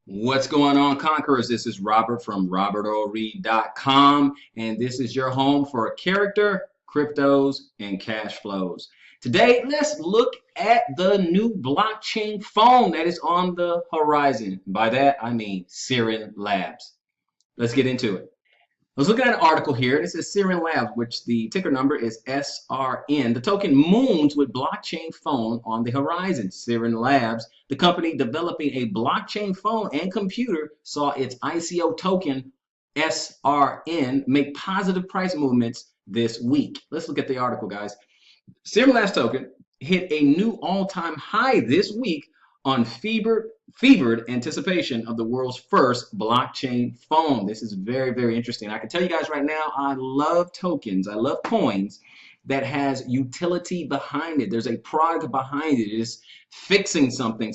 What's going on, Conquerors? This is Robert from robertoreed.com, and this is your home for character, cryptos, and cash flows. Today, let's look at the new blockchain phone that is on the horizon. By that, I mean SRN Labs. Let's get into it. Let's look at an article here. This is SRN Labs, which the ticker number is SRN. The token moons with blockchain phone on the horizon. SRN Labs, the company developing a blockchain phone and computer, saw its ICO token SRN make positive price movements this week. Let's look at the article, guys. SRN Labs token hit a new all-time high this week on fevered anticipation of the world's first blockchain phone. This is very, very interesting. I can tell you guys right now, I love tokens. I love coins that has utility behind it. There's a product behind it. It is fixing something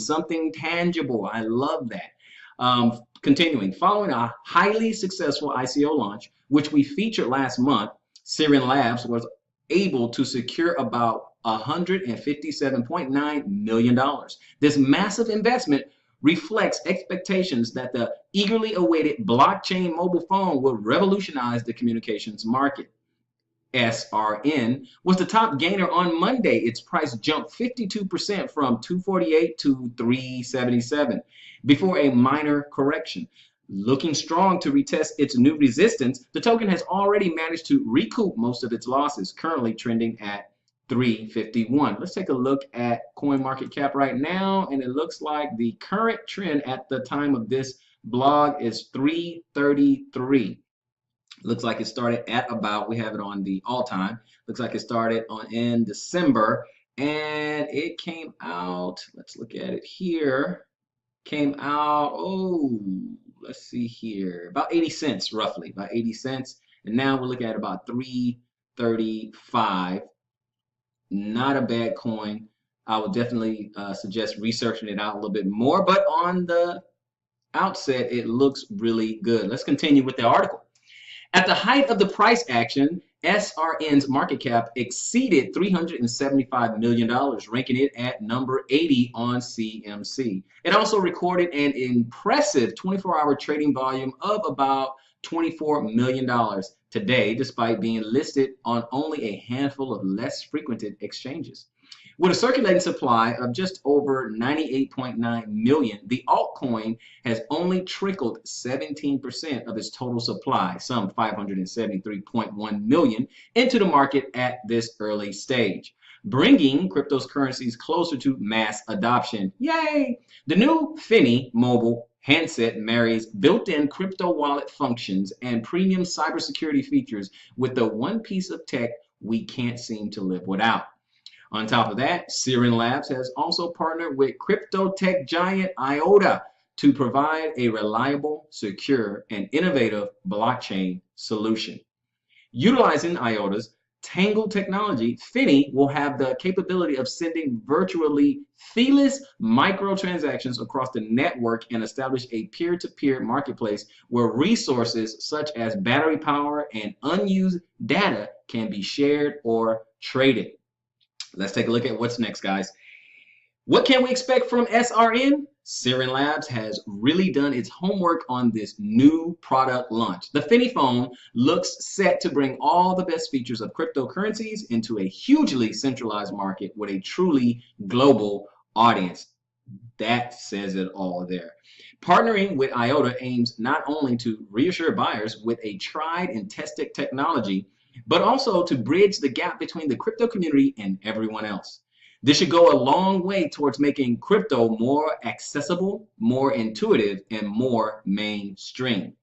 tangible. I love that. Continuing, following a highly successful ICO launch, which we featured last month, SRN Labs was able to secure about $157.9 million. This massive investment reflects expectations that the eagerly awaited blockchain mobile phone will revolutionize the communications market. SRN was the top gainer on Monday. Its price jumped 52% from $248 to $377 before a minor correction. Looking strong to retest its new resistance, the token has already managed to recoup most of its losses, currently trending at $351. Let's take a look at coin market cap right now, and it looks like the current trend at the time of this blog is 333. Looks like it started at about, we have it on the all-time, looks like it started in December, and it came out, let's look at it here, came out, let's see here, about 80 cents roughly, about 80 cents, and now we're looking at about 335. Not a bad coin. I would definitely suggest researching it out a little bit more, but on the outset, it looks really good. Let's continue with the article. At the height of the price action, SRN's market cap exceeded $375 million, ranking it at number 80 on CMC. It also recorded an impressive 24-hour trading volume of about $24 million today, despite being listed on only a handful of less frequented exchanges. With a circulating supply of just over 98.9 million, the altcoin has only trickled 17% of its total supply, some 573.1 million, into the market at this early stage, bringing cryptocurrencies closer to mass adoption. Yay! The new Finney mobile handset marries built-in crypto wallet functions and premium cybersecurity features with the one piece of tech we can't seem to live without. On top of that, SRN Labs has also partnered with crypto tech giant IOTA to provide a reliable, secure, and innovative blockchain solution. Utilizing IOTA's Tangled technology, Finney will have the capability of sending virtually feeless microtransactions across the network and establish a peer-to-peer marketplace where resources such as battery power and unused data can be shared or traded. Let's take a look at what's next, guys. What can we expect from SRN? SRN Labs has really done its homework on this new product launch. The Finney phone looks set to bring all the best features of cryptocurrencies into a hugely centralized market with a truly global audience. That says it all there. Partnering with IOTA aims not only to reassure buyers with a tried and tested technology, but also to bridge the gap between the crypto community and everyone else. This should go a long way towards making crypto more accessible, more intuitive, and more mainstream.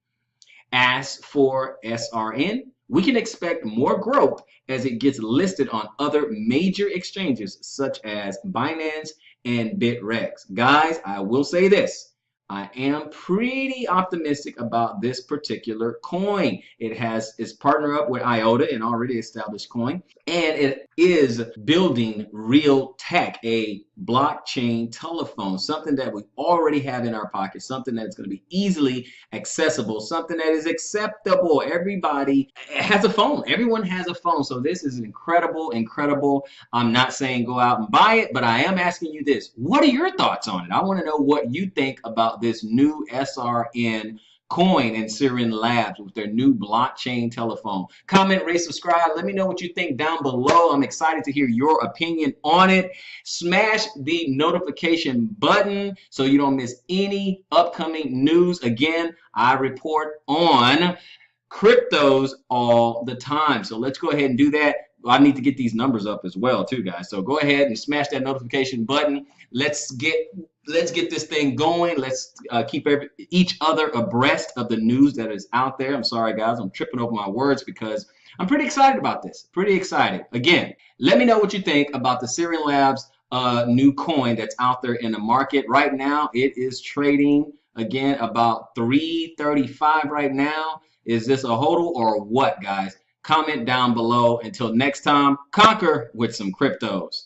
As for SRN, we can expect more growth as it gets listed on other major exchanges such as Binance and Bitrex. Guys, I will say this. I am pretty optimistic about this particular coin. It has its partner up with IOTA, an already established coin, and it is building real tech, a blockchain telephone, something that we already have in our pocket, something that's going to be easily accessible, something that is acceptable. Everybody has a phone. Everyone has a phone. So this is incredible, incredible. I'm not saying go out and buy it, but I am asking you this. What are your thoughts on it? I want to know what you think about this new SRN coin and SRN Labs with their new blockchain telephone. Comment, rate, subscribe. Let me know what you think down below. I'm excited to hear your opinion on it. Smash the notification button so you don't miss any upcoming news. Again, I report on cryptos all the time. So let's go ahead and do that. I need to get these numbers up as well too, guys. So go ahead and smash that notification button. Let's get this thing going. Let's keep each other abreast of the news that is out there. I'm sorry, guys. I'm tripping over my words because I'm pretty excited about this. Pretty excited. Again, let me know what you think about the SRN Labs new coin that's out there in the market. Right now, it is trading, again, about $3.35 right now. Is this a hodl or what, guys? Comment down below. Until next time, conquer with some cryptos.